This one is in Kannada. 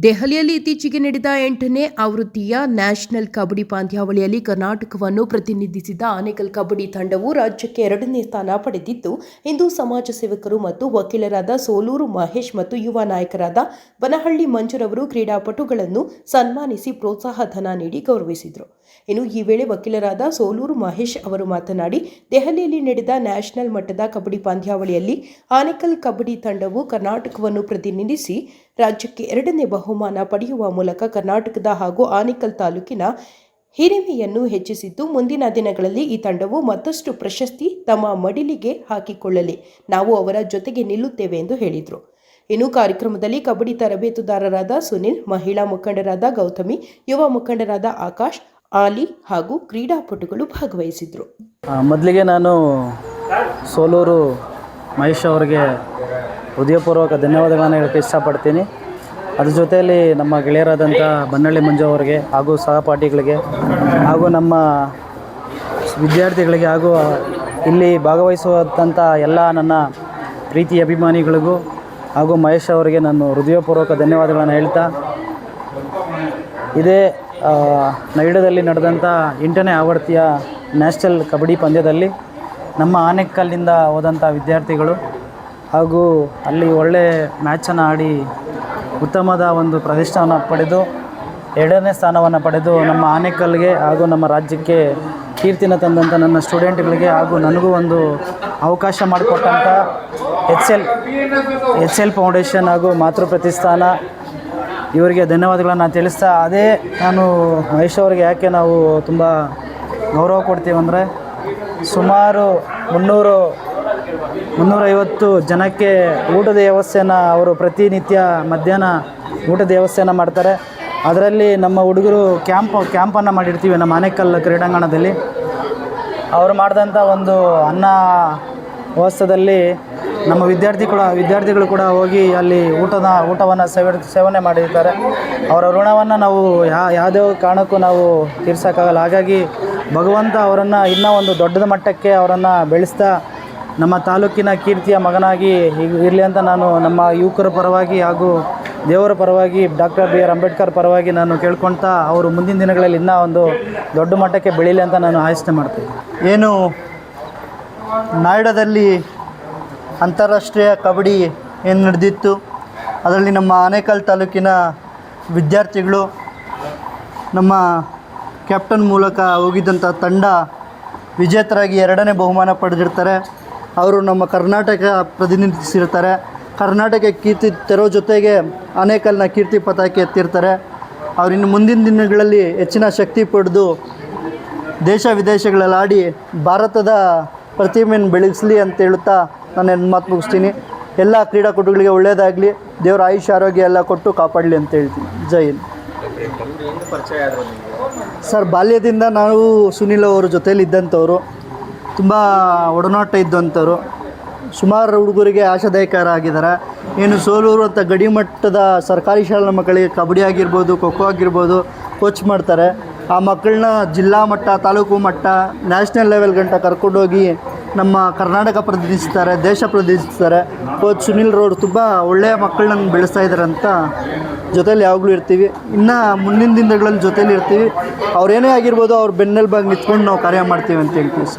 ದೆಹಲಿಯಲ್ಲಿ ಇತ್ತೀಚೆಗೆ ನಡೆದ 8ನೇ ಆವೃತ್ತಿಯ ನ್ಯಾಷನಲ್ ಕಬಡ್ಡಿ ಪಂದ್ಯಾವಳಿಯಲ್ಲಿ ಕರ್ನಾಟಕವನ್ನು ಪ್ರತಿನಿಧಿಸಿದ ಆನೇಕಲ್ ಕಬಡ್ಡಿ ತಂಡವು ರಾಜ್ಯಕ್ಕೆ 2ನೇ ಸ್ಥಾನ ಪಡೆದಿದ್ದು, ಇಂದು ಸಮಾಜ ಸೇವಕರು ಮತ್ತು ವಕೀಲರಾದ ಸೋಲೂರು ಮಹೇಶ್ ಮತ್ತು ಯುವ ನಾಯಕರಾದ ಬನಹಳ್ಳಿ ಮಂಜುರವರು ಕ್ರೀಡಾಪಟುಗಳನ್ನು ಸನ್ಮಾನಿಸಿ ಪ್ರೋತ್ಸಾಹ ಧನ ನೀಡಿ ಗೌರವಿಸಿದರು. ಇನ್ನು ಈ ವೇಳೆ ವಕೀಲರಾದ ಸೋಲೂರು ಮಹೇಶ್ ಅವರು ಮಾತನಾಡಿ, ದೆಹಲಿಯಲ್ಲಿ ನಡೆದ ನ್ಯಾಷನಲ್ ಮಟ್ಟದ ಕಬಡ್ಡಿ ಪಂದ್ಯಾವಳಿಯಲ್ಲಿ ಆನೇಕಲ್ ಕಬಡ್ಡಿ ತಂಡವು ಕರ್ನಾಟಕವನ್ನು ಪ್ರತಿನಿಧಿಸಿ ರಾಜ್ಯಕ್ಕೆ 2ನೇ ಬಹುಮಾನ ಪಡೆಯುವ ಮೂಲಕ ಕರ್ನಾಟಕದ ಹಾಗೂ ಆನೇಕಲ್ ತಾಲೂಕಿನ ಹಿರಿಮೆಯನ್ನು ಹೆಚ್ಚಿಸಿದ್ದು, ಮುಂದಿನ ದಿನಗಳಲ್ಲಿ ಈ ತಂಡವು ಮತ್ತಷ್ಟು ಪ್ರಶಸ್ತಿ ತಮ್ಮ ಮಡಿಲಿಗೆ ಹಾಕಿಕೊಳ್ಳಲಿ, ನಾವು ಅವರ ಜೊತೆಗೆ ನಿಲ್ಲುತ್ತೇವೆ ಎಂದು ಹೇಳಿದರು. ಇನ್ನು ಕಾರ್ಯಕ್ರಮದಲ್ಲಿ ಕಬಡ್ಡಿ ತರಬೇತುದಾರರಾದ ಸುನಿಲ್, ಮಹಿಳಾ ಮುಖಂಡರಾದ ಗೌತಮಿ, ಯುವ ಮುಖಂಡರಾದ ಆಕಾಶ್, ಆಲಿ ಹಾಗೂ ಕ್ರೀಡಾಪಟುಗಳು ಭಾಗವಹಿಸಿದರು. ಮೊದಲಿಗೆ ನಾನು ಸೋಲೂರು ಮಹೇಶ್ ಅವರಿಗೆ ಹೃದಯಪೂರ್ವಕ ಧನ್ಯವಾದಗಳನ್ನು ಹೇಳೋಕ್ಕೆ ಇಷ್ಟಪಡ್ತೀನಿ. ಅದ್ರ ಜೊತೆಯಲ್ಲಿ ನಮ್ಮ ಗೆಳೆಯರಾದಂಥ ಬನ್ನಳ್ಳಿ ಮಂಜು ಅವರಿಗೆ ಹಾಗೂ ಸಹಪಾಠಿಗಳಿಗೆ ಹಾಗೂ ನಮ್ಮ ವಿದ್ಯಾರ್ಥಿಗಳಿಗೆ ಹಾಗೂ ಇಲ್ಲಿ ಭಾಗವಹಿಸುವಂಥ ಎಲ್ಲ ನನ್ನ ಪ್ರೀತಿ ಅಭಿಮಾನಿಗಳಿಗೂ ಹಾಗೂ ಮಹೇಶ್ ಅವರಿಗೆ ನಾನು ಹೃದಯಪೂರ್ವಕ ಧನ್ಯವಾದಗಳನ್ನು ಹೇಳ್ತಾ, ಇದೇ ನೈಡದಲ್ಲಿ ನಡೆದಂಥ 8ನೇ ಆವೃತ್ತಿಯ ನ್ಯಾಷನಲ್ ಕಬಡ್ಡಿ ಪಂದ್ಯದಲ್ಲಿ ನಮ್ಮ ಆನೇಕಲ್ಲಿಂದ ಹೋದಂಥ ವಿದ್ಯಾರ್ಥಿಗಳು ಹಾಗೂ ಅಲ್ಲಿ ಒಳ್ಳೆಯ ಮ್ಯಾಚನ್ನು ಆಡಿ ಉತ್ತಮದ ಒಂದು ಪ್ರದರ್ಶನವನ್ನು ಪಡೆದು 2ನೇ ಸ್ಥಾನವನ್ನು ಪಡೆದು ನಮ್ಮ ಆನೇಕಲ್ಗೆ ಹಾಗೂ ನಮ್ಮ ರಾಜ್ಯಕ್ಕೆ ಕೀರ್ತಿನ ತಂದಂಥ ನನ್ನ ಸ್ಟೂಡೆಂಟ್ಗಳಿಗೆ ಹಾಗೂ ನನಗೂ ಒಂದು ಅವಕಾಶ ಮಾಡಿಕೊಟ್ಟಂಥ ಎಚ್ ಎಲ್ ಫೌಂಡೇಶನ್ ಹಾಗೂ ಮಾತೃ ಪ್ರತಿಷ್ಠಾನ ಇವರಿಗೆ ಧನ್ಯವಾದಗಳನ್ನು ತಿಳಿಸ್ತಾ, ಅದೇ ನಾನು ಮಹೇಶ್ ಅವರಿಗೆ ಯಾಕೆ ನಾವು ತುಂಬ ಗೌರವ ಕೊಡ್ತೀವಿ ಅಂದರೆ, ಸುಮಾರು 350 ಜನಕ್ಕೆ ಊಟದ ವ್ಯವಸ್ಥೆಯನ್ನು ಅವರು ಪ್ರತಿನಿತ್ಯ ಮಧ್ಯಾಹ್ನ ಊಟದ ವ್ಯವಸ್ಥೆಯನ್ನು ಮಾಡ್ತಾರೆ. ಅದರಲ್ಲಿ ನಮ್ಮ ಹುಡುಗರು ಕ್ಯಾಂಪನ್ನು ಮಾಡಿರ್ತೀವಿ ನಮ್ಮ ಆನೇಕಲ್ ಕ್ರೀಡಾಂಗಣದಲ್ಲಿ. ಅವರು ಮಾಡಿದಂಥ ಒಂದು ಅನ್ನ ವ್ಯವಸ್ಥೆಯಲ್ಲಿ ನಮ್ಮ ವಿದ್ಯಾರ್ಥಿಗಳು ಕೂಡ ಹೋಗಿ ಅಲ್ಲಿ ಊಟವನ್ನು ಸೇವನೆ ಮಾಡಿರ್ತಾರೆ. ಅವರ ಋಣವನ್ನು ನಾವು ಯಾವುದೇ ಕಾರಣಕ್ಕೂ ನಾವು ತೀರ್ಸೋಕ್ಕಾಗಲ್ಲ. ಹಾಗಾಗಿ ಭಗವಂತ ಅವರನ್ನು ಇನ್ನೂ ಒಂದು ದೊಡ್ಡದ ಮಟ್ಟಕ್ಕೆ ಅವರನ್ನು ಬೆಳೆಸ್ತಾ ನಮ್ಮ ತಾಲೂಕಿನ ಕೀರ್ತಿಯ ಮಗನಾಗಿ ಇರಲಿ ಅಂತ ನಾನು ನಮ್ಮ ಯುವಕರ ಪರವಾಗಿ ಹಾಗೂ ದೇವರ ಪರವಾಗಿ ಡಾಕ್ಟರ್ ಬಿ ಆರ್ ಅಂಬೇಡ್ಕರ್ ಪರವಾಗಿ ನಾನು ಕೇಳ್ಕೊಳ್ತಾ, ಅವರು ಮುಂದಿನ ದಿನಗಳಲ್ಲಿ ಇನ್ನೂ ಒಂದು ದೊಡ್ಡ ಮಟ್ಟಕ್ಕೆ ಬೆಳೀಲಿ ಅಂತ ನಾನು ಆಶಿಸ್ತೆ ಮಾಡ್ತೀನಿ. ಏನು ನಾಯ್ಡದಲ್ಲಿ ಅಂತಾರಾಷ್ಟ್ರೀಯ ಕಬಡ್ಡಿ ಏನು ನಡೆದಿತ್ತು, ಅದರಲ್ಲಿ ನಮ್ಮ ಆನೇಕಲ್ ತಾಲೂಕಿನ ವಿದ್ಯಾರ್ಥಿಗಳು ನಮ್ಮ ಕ್ಯಾಪ್ಟನ್ ಮೂಲಕ ಹೋಗಿದ್ದಂಥ ತಂಡ ವಿಜೇತರಾಗಿ 2ನೇ ಬಹುಮಾನ ಪಡೆದಿರ್ತಾರೆ. ಅವರು ನಮ್ಮ ಕರ್ನಾಟಕ ಪ್ರತಿನಿಧಿಸಿರ್ತಾರೆ. ಕರ್ನಾಟಕ ಕೀರ್ತಿ ತರೋ ಜೊತೆಗೆ ಆನೇಕಲ್ನ ಕೀರ್ತಿ ಪತಾಕೆ ಎತ್ತಿರ್ತಾರೆ. ಅವರಿನ್ನು ಮುಂದಿನ ದಿನಗಳಲ್ಲಿ ಹೆಚ್ಚಿನ ಶಕ್ತಿ ಪಡೆದು ದೇಶ ವಿದೇಶಗಳಲ್ಲಿ ಆಡಿ ಭಾರತದ ಪ್ರತಿಮೆಯನ್ನು ಬೆಳೆಸಲಿ ಅಂತ ಹೇಳುತ್ತಾ ನಾನು ನನ್ನ ಮಾತು ಮುಗಿಸ್ತೀನಿ. ಎಲ್ಲ ಕ್ರೀಡಾಪಟುಗಳಿಗೆ ಒಳ್ಳೆಯದಾಗಲಿ, ದೇವರ ಆಯುಷ್ಯ ಆರೋಗ್ಯ ಎಲ್ಲ ಕೊಟ್ಟು ಕಾಪಾಡಲಿ ಅಂತ ಹೇಳ್ತೀನಿ. ಜೈ ಹಿಂದ್. ಸರ್, ಬಾಲ್ಯದಿಂದ ನಾವು ಸುನಿಲ್ ಅವ್ರ ಜೊತೇಲಿ ಇದ್ದಂಥವ್ರು, ತುಂಬ ಒಡನಾಟ ಇದ್ದಂಥವ್ರು. ಸುಮಾರು ಹುಡುಗರಿಗೆ ಆಶಾದಾಯಕರ ಆಗಿದ್ದಾರೆ. ಏನು ಸೋಲೂರು ಅಂತ ಗಡಿ ಮಟ್ಟದ ಸರ್ಕಾರಿ ಶಾಲಾ ಮಕ್ಕಳಿಗೆ ಕಬಡ್ಡಿ ಆಗಿರ್ಬೋದು, ಖೋ ಖೋ ಆಗಿರ್ಬೋದು ಕೋಚ್ ಮಾಡ್ತಾರೆ. ಆ ಮಕ್ಕಳನ್ನ ಜಿಲ್ಲಾ ಮಟ್ಟ, ತಾಲೂಕು ಮಟ್ಟ, ನ್ಯಾಷನಲ್ ಲೆವೆಲ್ ಗಂಟ ಕರ್ಕೊಂಡೋಗಿ ನಮ್ಮ ಕರ್ನಾಟಕ ಪ್ರತಿನಿಧಿಸ್ತಾರೆ, ದೇಶ ಪ್ರತಿನಿಧಿಸ್ತಾರೆ. ಕೋಚ್ ಸುನಿಲ್ ರವರು ತುಂಬ ಒಳ್ಳೆಯ ಮಕ್ಕಳನ್ನ ಬೆಳೆಸ್ತಾ ಇದ್ದಾರೆ ಅಂತ ಜೊತೇಲಿ ಯಾವಾಗಲೂ ಇರ್ತೀವಿ. ಇನ್ನು ಮುಂದಿನ ದಿನಗಳಲ್ಲಿ ಜೊತೇಲಿ ಇರ್ತೀವಿ. ಅವ್ರೇನೇ ಆಗಿರ್ಬೋದು, ಅವ್ರ ಬೆನ್ನೆಲುಬಾಗಿ ನಿಂತ್ಕೊಂಡು ನಾವು ಕಾರ್ಯ ಮಾಡ್ತೀವಿ ಅಂತ ಹೇಳ್ತೀವಿ ಸರ್.